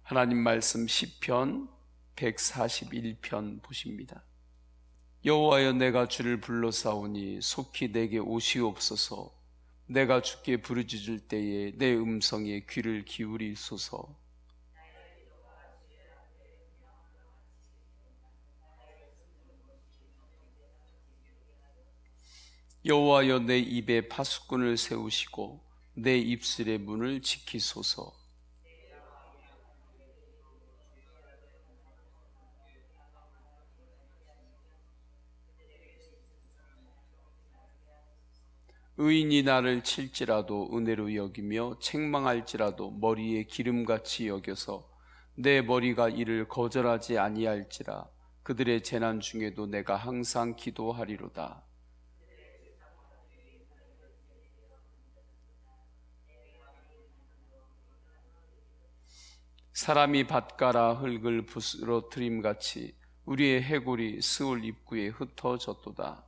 하나님 말씀 시편 141편 보십니다. 여호와여, 내가 주를 불러싸오니 속히 내게 오시옵소서. 내가 주께 부르짖을 때에 내 음성에 귀를 기울이소서. 여호와여, 내 입에 파수꾼을 세우시고 내 입술의 문을 지키소서. 의인이 나를 칠지라도 은혜로 여기며 책망할지라도 머리에 기름같이 여겨서 내 머리가 이를 거절하지 아니할지라. 그들의 재난 중에도 내가 항상 기도하리로다. 사람이 밭가라 흙을 부스러뜨림같이 우리의 해골이 스올 입구에 흩어졌도다.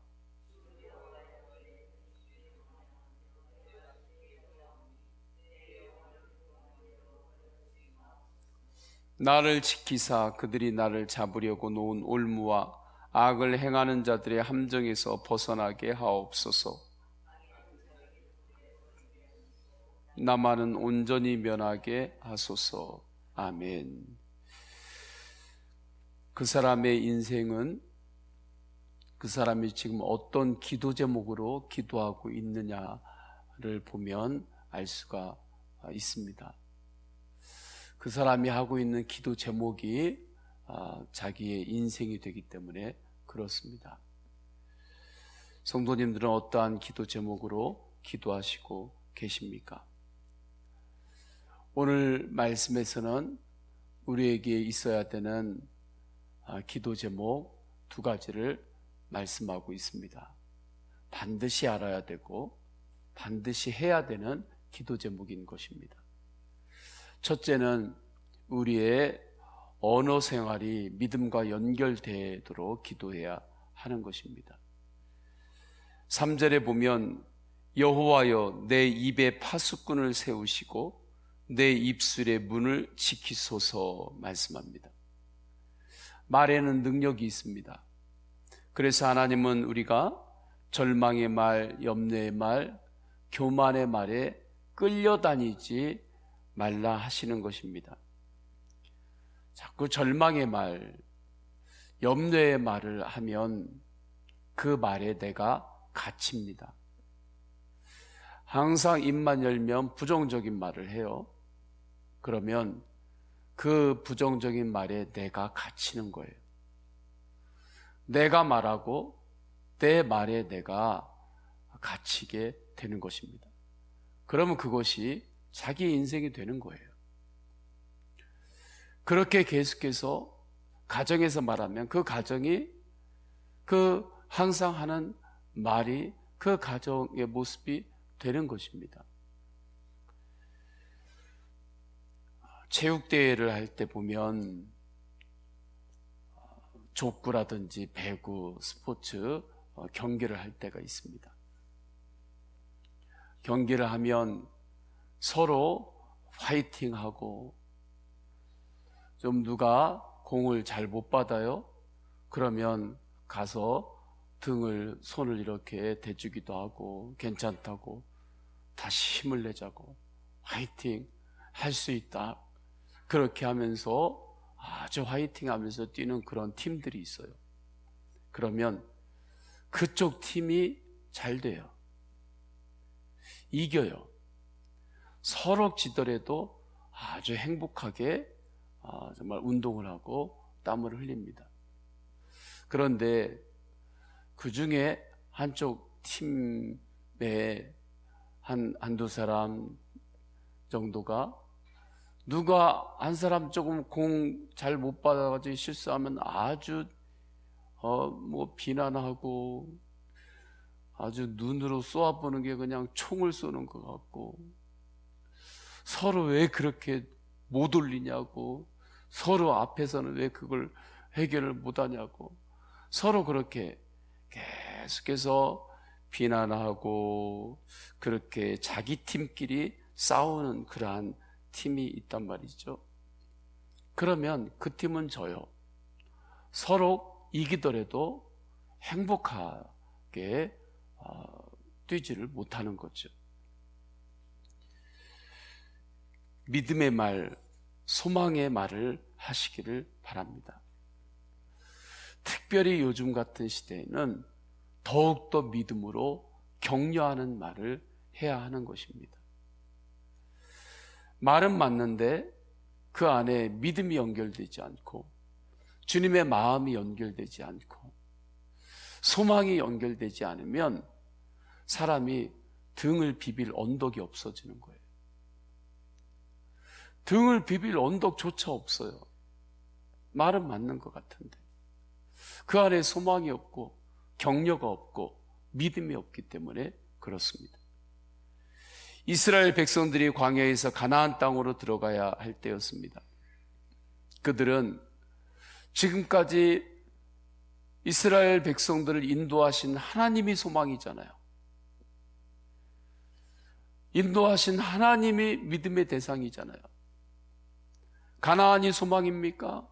나를 지키사 그들이 나를 잡으려고 놓은 올무와 악을 행하는 자들의 함정에서 벗어나게 하옵소서. 나만은 온전히 면하게 하소서. 아멘. 그 사람의 인생은 그 사람이 지금 어떤 기도 제목으로 기도하고 있느냐를 보면 알 수가 있습니다. 그 사람이 하고 있는 기도 제목이 자기의 인생이 되기 때문에 그렇습니다. 성도님들은 어떠한 기도 제목으로 기도하시고 계십니까? 오늘 말씀에서는 우리에게 있어야 되는 기도 제목 두 가지를 말씀하고 있습니다. 반드시 알아야 되고 반드시 해야 되는 기도 제목인 것입니다. 첫째는 우리의 언어 생활이 믿음과 연결되도록 기도해야 하는 것입니다. 3절에 보면 여호와여, 내 입에 파수꾼을 세우시고 내 입술의 문을 지키소서 말씀합니다. 말에는 능력이 있습니다. 그래서 하나님은 우리가 절망의 말, 염려의 말, 교만의 말에 끌려다니지 말라 하시는 것입니다. 자꾸 절망의 말, 염려의 말을 하면 그 말에 내가 갇힙니다. 항상 입만 열면 부정적인 말을 해요. 그러면 그 부정적인 말에 내가 갇히는 거예요. 내가 말하고 내 말에 내가 갇히게 되는 것입니다. 그러면 그것이 자기 인생이 되는 거예요. 그렇게 계속해서 가정에서 말하면 그 가정이 그 항상 하는 말이 그 가정의 모습이 되는 것입니다. 체육대회를 할 때 보면 족구라든지 배구, 스포츠 경기를 할 때가 있습니다. 경기를 하면 서로 파이팅하고 좀 누가 공을 잘 못 받아요? 그러면 가서 손을 이렇게 대주기도 하고 괜찮다고 다시 힘을 내자고 파이팅 할 수 있다. 그렇게 하면서 아주 화이팅 하면서 뛰는 그런 팀들이 있어요. 그러면 그쪽 팀이 잘 돼요. 이겨요. 서로 지더라도 아주 행복하게 정말 운동을 하고 땀을 흘립니다. 그런데 그 중에 한쪽 팀에 한두 사람 정도가 누가 한 사람 조금 공 잘 못 받아가지고 실수하면 아주 비난하고 아주 눈으로 쏘아보는 게 그냥 총을 쏘는 것 같고 서로 왜 그렇게 못 올리냐고 서로 앞에서는 왜 그걸 해결을 못하냐고 서로 그렇게 계속해서 비난하고 그렇게 자기 팀끼리 싸우는 그러한 팀이 있단 말이죠. 그러면 그 팀은 져요. 서로 이기더라도 행복하게 뛰지를 못하는 거죠. 믿음의 말, 소망의 말을 하시기를 바랍니다. 특별히 요즘 같은 시대에는 더욱더 믿음으로 격려하는 말을 해야 하는 것입니다. 말은 맞는데 그 안에 믿음이 연결되지 않고, 주님의 마음이 연결되지 않고, 소망이 연결되지 않으면 사람이 등을 비빌 언덕이 없어지는 거예요. 등을 비빌 언덕조차 없어요. 말은 맞는 것 같은데 그 안에 소망이 없고 격려가 없고 믿음이 없기 때문에 그렇습니다. 이스라엘 백성들이 광야에서 가나안 땅으로 들어가야 할 때였습니다. 그들은 지금까지 이스라엘 백성들을 인도하신 하나님이 소망이잖아요. 인도하신 하나님이 믿음의 대상이잖아요. 가나안이 소망입니까?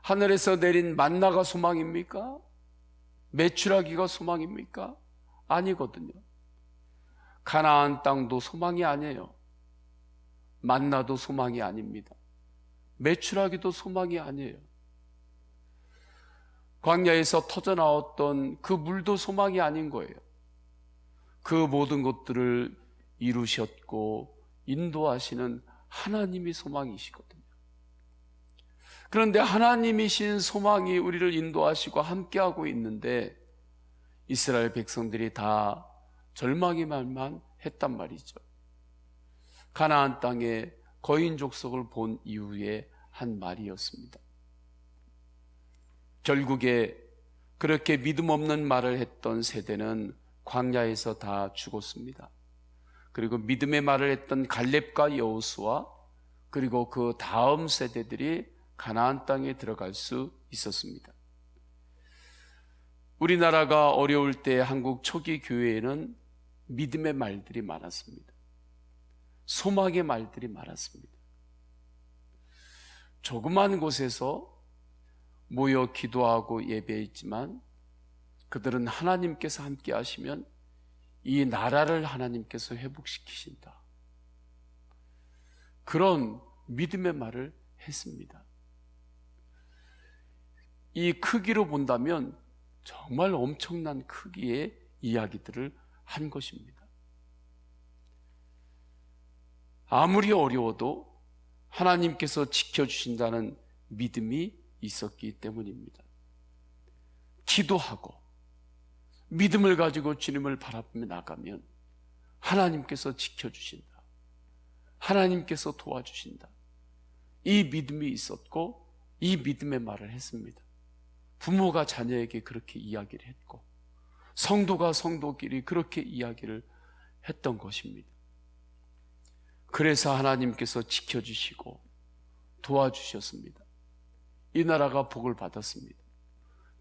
하늘에서 내린 만나가 소망입니까? 메추라기가 소망입니까? 아니거든요. 가나안 땅도 소망이 아니에요. 만나도 소망이 아닙니다. 메추라기도 소망이 아니에요. 광야에서 터져나왔던 그 물도 소망이 아닌 거예요. 그 모든 것들을 이루셨고 인도하시는 하나님이 소망이시거든요. 그런데 하나님이신 소망이 우리를 인도하시고 함께하고 있는데 이스라엘 백성들이 다 절망의 말만 했단 말이죠. 가나안 땅에 거인 족속을 본 이후에 한 말이었습니다. 결국에 그렇게 믿음 없는 말을 했던 세대는 광야에서 다 죽었습니다. 그리고 믿음의 말을 했던 갈렙과 여호수아, 그리고 그 다음 세대들이 가나안 땅에 들어갈 수 있었습니다. 우리나라가 어려울 때 한국 초기 교회에는 믿음의 말들이 많았습니다. 소망의 말들이 많았습니다. 조그만 곳에서 모여 기도하고 예배했지만 그들은 하나님께서 함께 하시면 이 나라를 하나님께서 회복시키신다. 그런 믿음의 말을 했습니다. 이 크기로 본다면 정말 엄청난 크기의 이야기들을 한 것입니다. 아무리 어려워도 하나님께서 지켜주신다는 믿음이 있었기 때문입니다. 기도하고 믿음을 가지고 주님을 바라보며 나가면 하나님께서 지켜주신다. 하나님께서 도와주신다. 이 믿음이 있었고 이 믿음의 말을 했습니다. 부모가 자녀에게 그렇게 이야기를 했고 성도가 성도끼리 그렇게 이야기를 했던 것입니다. 그래서 하나님께서 지켜주시고 도와주셨습니다. 이 나라가 복을 받았습니다.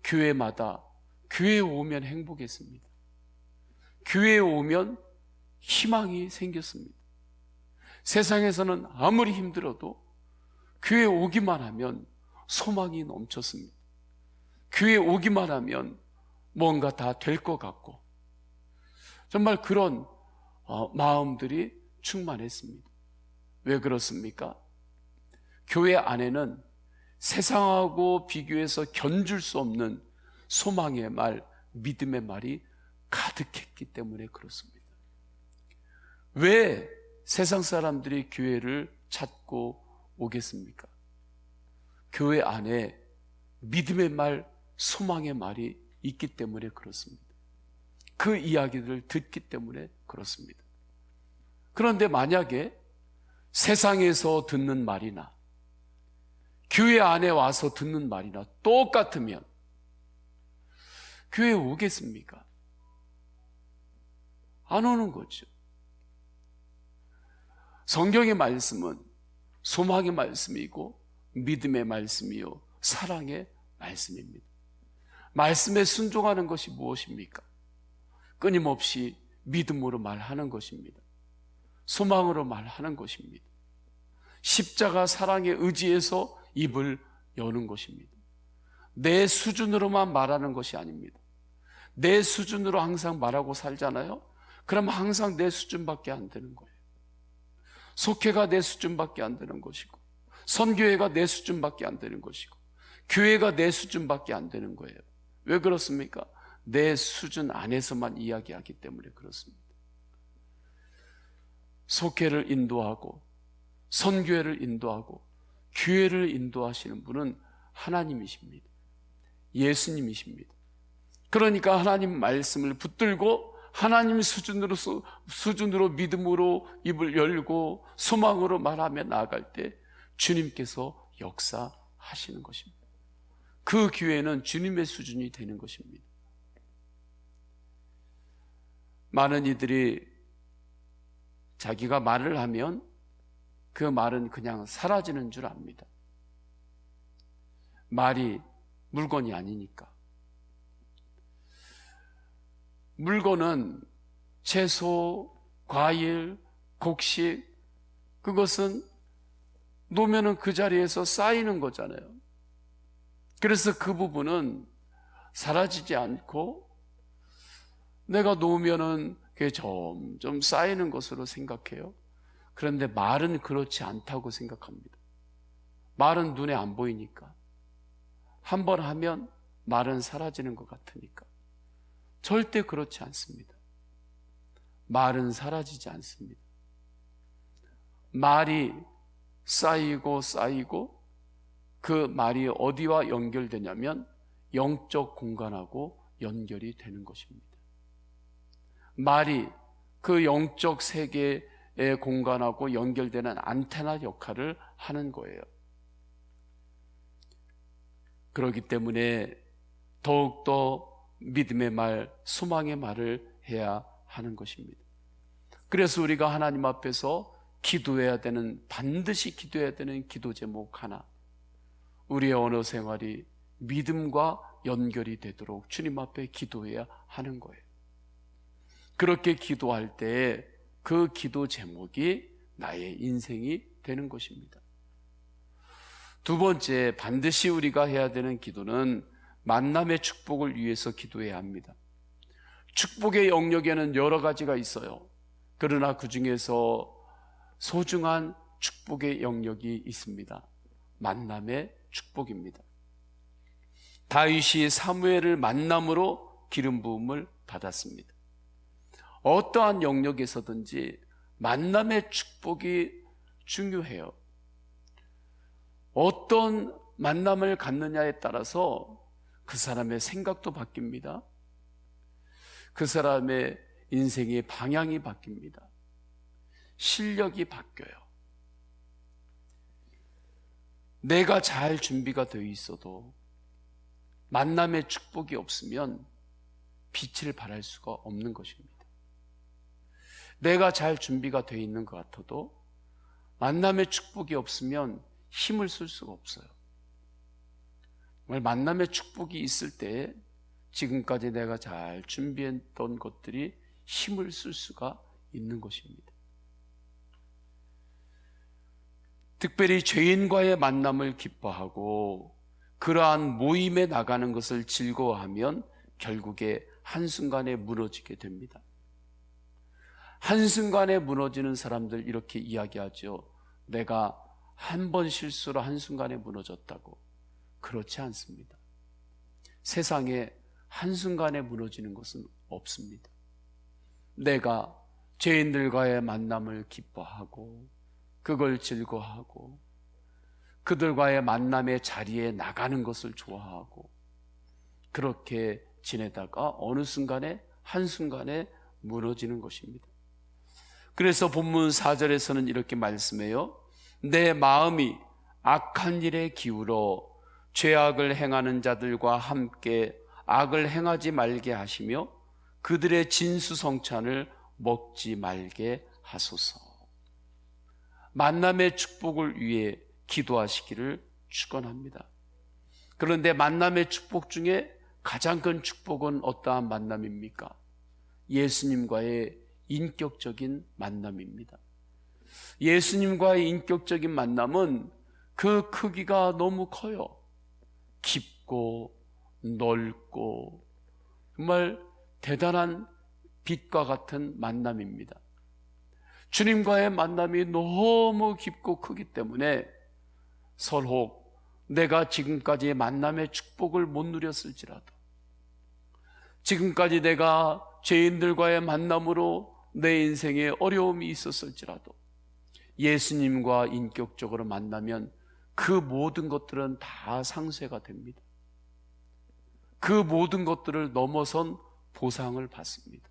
교회마다 교회에 오면 행복했습니다. 교회에 오면 희망이 생겼습니다. 세상에서는 아무리 힘들어도 교회에 오기만 하면 소망이 넘쳤습니다. 교회에 오기만 하면 뭔가 다 될 것 같고 정말 그런 마음들이 충만했습니다. 왜 그렇습니까? 교회 안에는 세상하고 비교해서 견줄 수 없는 소망의 말, 믿음의 말이 가득했기 때문에 그렇습니다. 왜 세상 사람들이 교회를 찾고 오겠습니까? 교회 안에 믿음의 말, 소망의 말이 있기 때문에 그렇습니다. 그 이야기들을 듣기 때문에 그렇습니다. 그런데 만약에 세상에서 듣는 말이나 교회 안에 와서 듣는 말이나 똑같으면 교회에 오겠습니까? 안 오는 거죠. 성경의 말씀은 소망의 말씀이고 믿음의 말씀이요 사랑의 말씀입니다. 말씀에 순종하는 것이 무엇입니까? 끊임없이 믿음으로 말하는 것입니다. 소망으로 말하는 것입니다. 십자가 사랑에 의지해서 입을 여는 것입니다. 내 수준으로만 말하는 것이 아닙니다. 내 수준으로 항상 말하고 살잖아요. 그럼 항상 내 수준밖에 안 되는 거예요. 속회가 내 수준밖에 안 되는 것이고, 선교회가 내 수준밖에 안 되는 것이고, 교회가 내 수준밖에 안 되는 거예요. 왜 그렇습니까? 내 수준 안에서만 이야기하기 때문에 그렇습니다. 속회를 인도하고 선교회를 인도하고 교회를 인도하시는 분은 하나님이십니다. 예수님이십니다. 그러니까 하나님 말씀을 붙들고 하나님 수준으로 믿음으로 입을 열고 소망으로 말하며 나아갈 때 주님께서 역사하시는 것입니다. 그 교회는 주님의 수준이 되는 것입니다. 많은 이들이 자기가 말을 하면 그 말은 그냥 사라지는 줄 압니다. 말이 물건이 아니니까. 물건은 채소, 과일, 곡식, 그것은 놓으면 그 자리에서 쌓이는 거잖아요. 그래서 그 부분은 사라지지 않고 내가 놓으면은 그게 점점 쌓이는 것으로 생각해요. 그런데 말은 그렇지 않다고 생각합니다. 말은 눈에 안 보이니까. 한 번 하면 말은 사라지는 것 같으니까. 절대 그렇지 않습니다. 말은 사라지지 않습니다. 말이 쌓이고 쌓이고 그 말이 어디와 연결되냐면 영적 공간하고 연결이 되는 것입니다. 말이 그 영적 세계의 공간하고 연결되는 안테나 역할을 하는 거예요. 그렇기 때문에 더욱더 믿음의 말, 소망의 말을 해야 하는 것입니다. 그래서 우리가 하나님 앞에서 기도해야 되는, 반드시 기도해야 되는 기도 제목 하나, 우리의 언어 생활이 믿음과 연결이 되도록 주님 앞에 기도해야 하는 거예요. 그렇게 기도할 때 그 기도 제목이 나의 인생이 되는 것입니다. 두 번째, 반드시 우리가 해야 되는 기도는 만남의 축복을 위해서 기도해야 합니다. 축복의 영역에는 여러 가지가 있어요. 그러나 그 중에서 소중한 축복의 영역이 있습니다. 만남의 축복입니다. 다윗이 사무엘을 만남으로 기름 부음을 받았습니다. 어떠한 영역에서든지 만남의 축복이 중요해요. 어떤 만남을 갖느냐에 따라서 그 사람의 생각도 바뀝니다. 그 사람의 인생의 방향이 바뀝니다. 실력이 바뀌어요. 내가 잘 준비가 되어 있어도 만남의 축복이 없으면 빛을 발할 수가 없는 것입니다. 내가 잘 준비가 되어 있는 것 같아도 만남의 축복이 없으면 힘을 쓸 수가 없어요. 정말 만남의 축복이 있을 때 지금까지 내가 잘 준비했던 것들이 힘을 쓸 수가 있는 것입니다. 특별히 죄인과의 만남을 기뻐하고 그러한 모임에 나가는 것을 즐거워하면 결국에 한순간에 무너지게 됩니다. 한순간에 무너지는 사람들 이렇게 이야기하죠. 내가 한 번 실수로 한순간에 무너졌다고. 그렇지 않습니다. 세상에 한순간에 무너지는 것은 없습니다. 내가 죄인들과의 만남을 기뻐하고 그걸 즐거워하고 그들과의 만남의 자리에 나가는 것을 좋아하고 그렇게 지내다가 어느 순간에 한순간에 무너지는 것입니다. 그래서 본문 4절에서는 이렇게 말씀해요. 내 마음이 악한 일에 기울어 죄악을 행하는 자들과 함께 악을 행하지 말게 하시며 그들의 진수성찬을 먹지 말게 하소서. 만남의 축복을 위해 기도하시기를 축원합니다. 그런데 만남의 축복 중에 가장 큰 축복은 어떠한 만남입니까? 예수님과의 인격적인 만남입니다. 예수님과의 인격적인 만남은 그 크기가 너무 커요. 깊고 넓고 정말 대단한 빛과 같은 만남입니다. 주님과의 만남이 너무 깊고 크기 때문에 설혹 내가 지금까지의 만남의 축복을 못 누렸을지라도, 지금까지 내가 죄인들과의 만남으로 내 인생에 어려움이 있었을지라도 예수님과 인격적으로 만나면 그 모든 것들은 다 상쇄가 됩니다. 그 모든 것들을 넘어선 보상을 받습니다.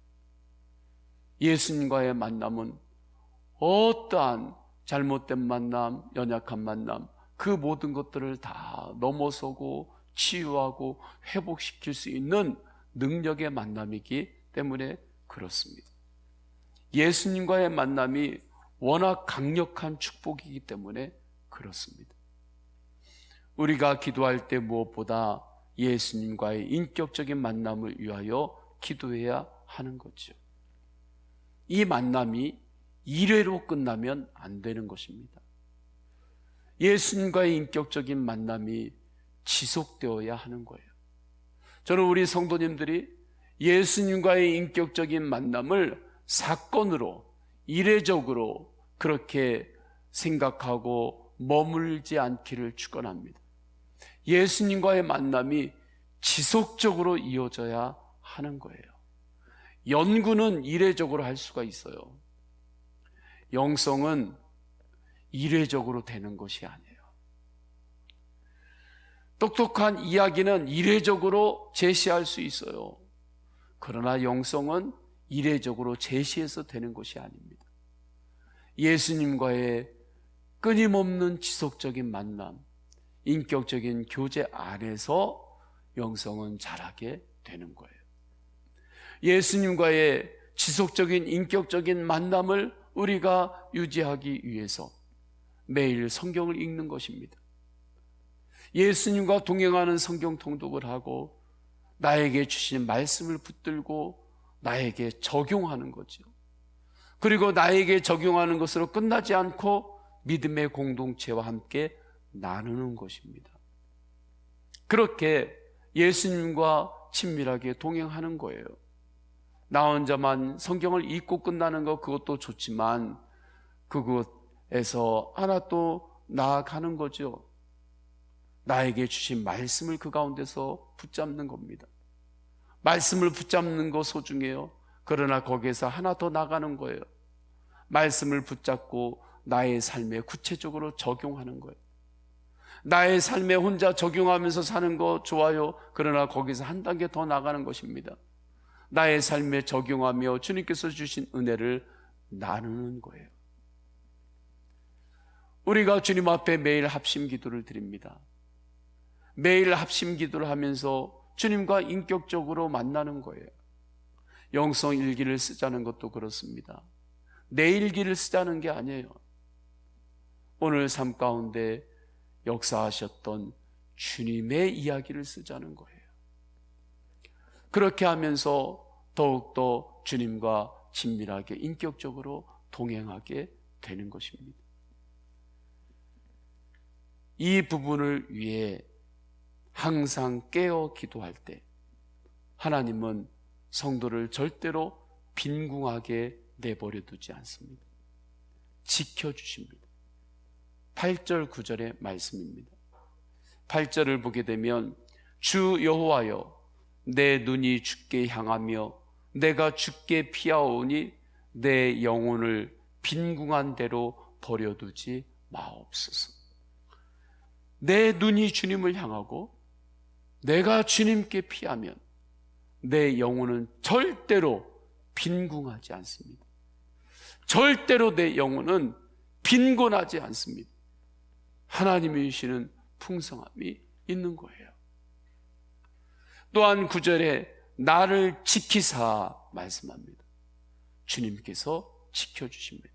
예수님과의 만남은 어떠한 잘못된 만남, 연약한 만남, 그 모든 것들을 다 넘어서고 치유하고 회복시킬 수 있는 능력의 만남이기 때문에 그렇습니다. 예수님과의 만남이 워낙 강력한 축복이기 때문에 그렇습니다. 우리가 기도할 때 무엇보다 예수님과의 인격적인 만남을 위하여 기도해야 하는 거죠. 이 만남이 일회로 끝나면 안 되는 것입니다. 예수님과의 인격적인 만남이 지속되어야 하는 거예요. 저는 우리 성도님들이 예수님과의 인격적인 만남을 사건으로, 이례적으로 그렇게 생각하고 머물지 않기를 축원합니다. 예수님과의 만남이 지속적으로 이어져야 하는 거예요. 연구는 이례적으로 할 수가 있어요. 영성은 이례적으로 되는 것이 아니에요. 똑똑한 이야기는 이례적으로 제시할 수 있어요. 그러나 영성은 이례적으로 제시해서 되는 것이 아닙니다. 예수님과의 끊임없는 지속적인 만남, 인격적인 교제 안에서 영성은 자라게 되는 거예요. 예수님과의 지속적인 인격적인 만남을 우리가 유지하기 위해서 매일 성경을 읽는 것입니다. 예수님과 동행하는 성경 통독을 하고 나에게 주신 말씀을 붙들고 나에게 적용하는 거죠. 그리고 나에게 적용하는 것으로 끝나지 않고 믿음의 공동체와 함께 나누는 것입니다. 그렇게 예수님과 친밀하게 동행하는 거예요. 나 혼자만 성경을 읽고 끝나는 것, 그것도 좋지만 그곳에서 하나 또 나아가는 거죠. 나에게 주신 말씀을 그 가운데서 붙잡는 겁니다. 말씀을 붙잡는 거 소중해요. 그러나 거기에서 하나 더 나가는 거예요. 말씀을 붙잡고 나의 삶에 구체적으로 적용하는 거예요. 나의 삶에 혼자 적용하면서 사는 거 좋아요. 그러나 거기서 한 단계 더 나가는 것입니다. 나의 삶에 적용하며 주님께서 주신 은혜를 나누는 거예요. 우리가 주님 앞에 매일 합심 기도를 드립니다. 매일 합심 기도를 하면서 주님과 인격적으로 만나는 거예요. 영성 일기를 쓰자는 것도 그렇습니다. 내 일기를 쓰자는 게 아니에요. 오늘 삶 가운데 역사하셨던 주님의 이야기를 쓰자는 거예요. 그렇게 하면서 더욱더 주님과 친밀하게 인격적으로 동행하게 되는 것입니다. 이 부분을 위해 항상 깨어 기도할 때 하나님은 성도를 절대로 빈궁하게 내버려 두지 않습니다. 지켜주십니다. 8절 9절의 말씀입니다. 8절을 보게 되면 주 여호와여 내 눈이 주께 향하며 내가 주께 피하오니 내 영혼을 빈궁한 대로 버려두지 마옵소서. 내 눈이 주님을 향하고 내가 주님께 피하면 내 영혼은 절대로 빈궁하지 않습니다. 절대로 내 영혼은 빈곤하지 않습니다. 하나님이 주시는 풍성함이 있는 거예요. 또한 9절에 나를 지키사 말씀합니다. 주님께서 지켜주십니다.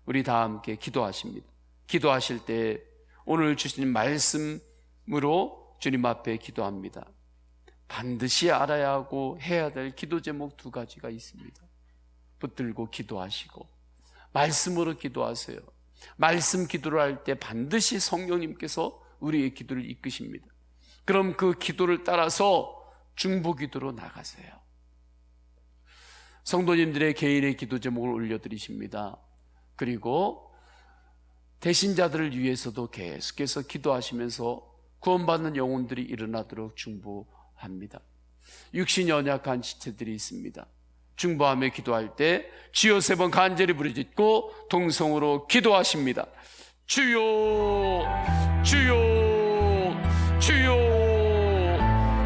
우리 다 함께 기도하십니다. 기도하실 때 오늘 주신 말씀으로 주님 앞에 기도합니다. 반드시 알아야 하고 해야 될 기도 제목 2가지가 있습니다. 붙들고 기도하시고 말씀으로 기도하세요. 말씀 기도를 할 때 반드시 성령님께서 우리의 기도를 이끄십니다. 그럼 그 기도를 따라서 중보 기도로 나가세요. 성도님들의 개인의 기도 제목을 올려드리십니다. 그리고 대신자들을 위해서도 계속해서 기도하시면서 구원받는 영혼들이 일어나도록 중보합니다. 육신이 연약한 지체들이 있습니다. 중보하며 기도할 때 주여 3번 간절히 부르짖고 동성으로 기도하십니다. 주여 주여 주여.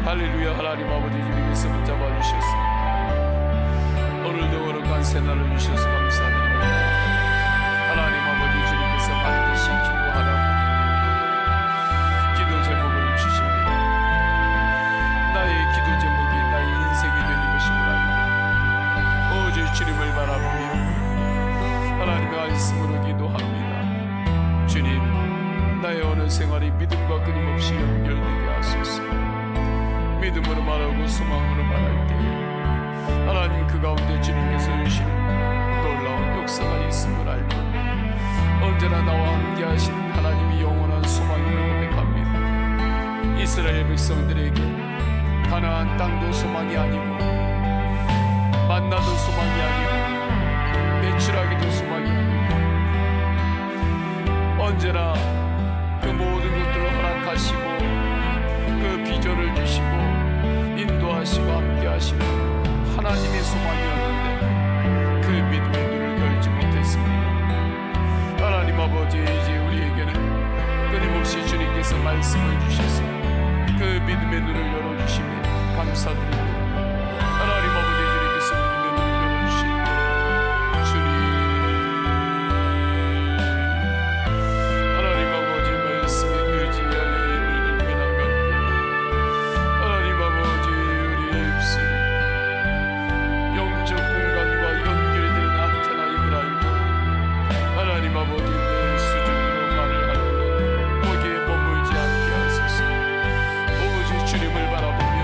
할렐루야. 하나님 아버지 주님께서 붙잡아 주셨습니다. 오늘도 거룩한 새날을 주셔서 감사드립니다. 하나님 아버지 주님께서 반드시 기도하라고 기도 제목을 주십니다. 나의 기도 제목이 나의 인생이 되는 것임을 알고 오직 주님을 바라보며 하나님의 말씀으로 기도합니다. 주님, 나의 어느 생활이 믿음과 끊임없이 연결되게 하소서. 믿음으로 말하고 소망으로 말할 때에 하나님 그 가운데 주님께서 주신 놀라운 역사가 있음을 알고 언제나 나와 함께 하시는 하나님이 영원한 소망임을 고백합니다. 이스라엘 백성들에게 가나안 땅도 소망이 아니고 만나도 소망이 아니고 매출하기도 소망이 아니고 언제나 그 모든 것들을 허락하시고 그 비전을 주시고 인도하시고 함께 하시는 하나님의 소망이었는데 그 믿음의 눈을 열지 못했습니다. 하나님 아버지, 이제 우리에게는 끊임없이 주님께서 말씀을 주셔서 그 믿음의 눈을 열어주시며 감사드립니다. 하나님 아버지, 주님께서 믿음의 눈을 열어주시고 주님, 하나님 아버지 말씀에 의지하여 힘을 들며 나갈 때 하나님 아버지 우리의 입술이 영적 공간과 연결되는 안테나임을 알고 하나님 아버지 내 수준으로 말을 하고 거기에 머물지 않게 하소서. 오직 주님을 바라보며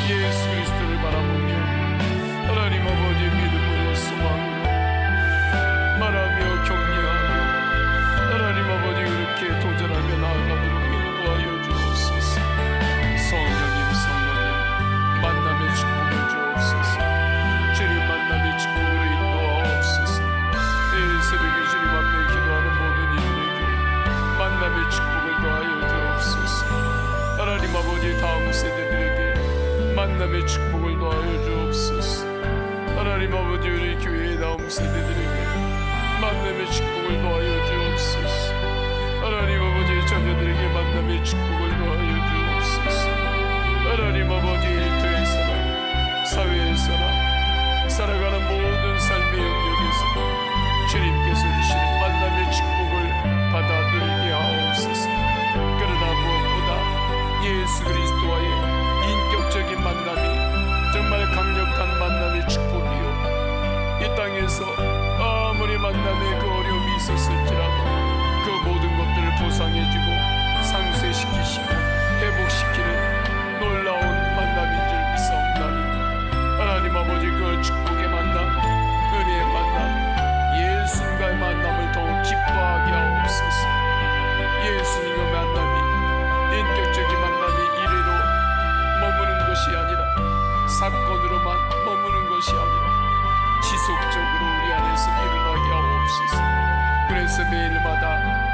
예수 그리스도를 바라보며 하나님 아버지 믿음으로 소망으로 말하며 격려하며 하나님 아버지 그렇게 도전하며 나아가도록 인도하여 주옵소서. 성령님 만남의 축복을 주옵소서. 주님 만남의 축복으로 인도하옵소서. 이 새벽에 주님 앞에 기도하는 모든 이들에게 만남의 축복을 더하여 주옵소서. 하나님 아버지 다음 세대들에게 만남의 축복을 더하여 주옵소서. 하나님 아버지 우리 교회의 다음 세대들에게 만남의 축복을 더하여 주옵소서. 하나님 아버지 자녀들에게 만남의 축복을 더하여 주옵소서. 하나님 아버지 일터에서나 사회에서나 살아가는 모든 삶의 영역에서 주님께서 주시는 만남의 축복을 받아 누리게 하옵소서. 그러나 무엇보다 예수 그리스도와의 인격적인 만남이 정말 강력한 만남의 축복이요, 이 땅에서 아무리 만남에 그 어려움이 있었을지라도 그 모든 것들을 보상해주고 상쇄시키시고 회복시키는 놀라운 만남인 줄 믿사옵나니 하나님 아버지 그 축복의 만남, 은혜의 만남, 예수님과의 만남을 더욱 기뻐하게 하옵소서. 예수님과 만남이 인격적인 만남이 이래로 머무는 것이 아니라 사건으로만 머무는 것이 아니라 지속적으로 우리 안에서 일어나게 하옵소서. 그래서 매일마다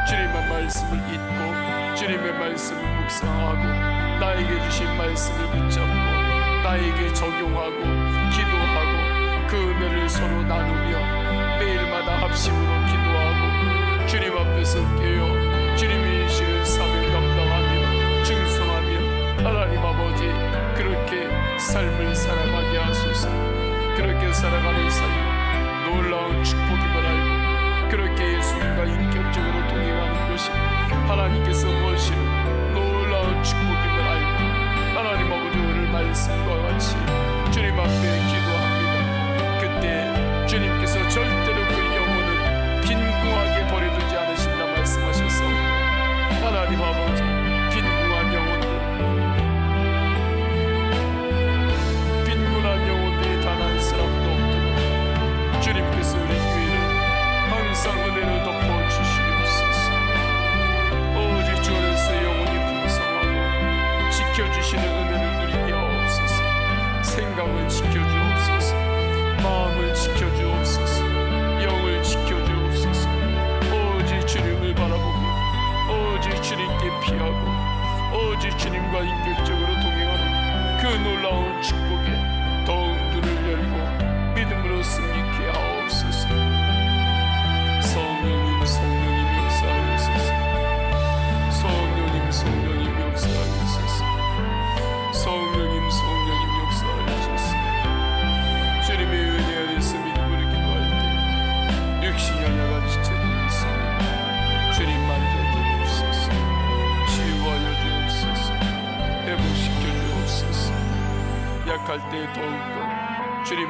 주님의 말씀을 읽고 주님의 말씀을 묵상하고 나에게 주신 말씀을 붙잡고 나에게 적용하고 기도하고 그 은혜를 서로 나누며 매일마다 합심으로 기도하고 주님 앞에서 깨어 주님이 주시는 사명 감당하며 충성하며 하나님 아버지 그렇게 삶을 살아가게 하소서. 그렇게 살아가는 삶 놀라운 축복임을 알고 그렇게 예수님과 인격적으로 동행하는 것이 하나님께서 무엇이는 놀라운 축복임을 알고 하나님 아버지 오늘 말씀과 같이 주님 앞에 기도합니다. 그때 주님께서 절대로 그 영혼을 빈궁하게 버려두지 않으신다 말씀하셨어. 하나님 아버지 빈궁한 영혼들, 빈곤한 영혼들이 단 한 사람도 없도록 주님께서 우리 교회를 놀라운 축복에 더욱 눈을 열고 믿음으로 승리케 하옵소서. 성령님 성령님 역사하옵소서. 성령님 성령님 역사하옵소서. 성령님 성령님 역사하옵소서. 주님의 은혜 안에서 믿음으로 기도할 때 육신이 하나가 지쳐져 있으니 주님 만져주옵소서. 치유하여 주옵소서. 회복시켜 주옵소서. 약할 때 더욱더 주님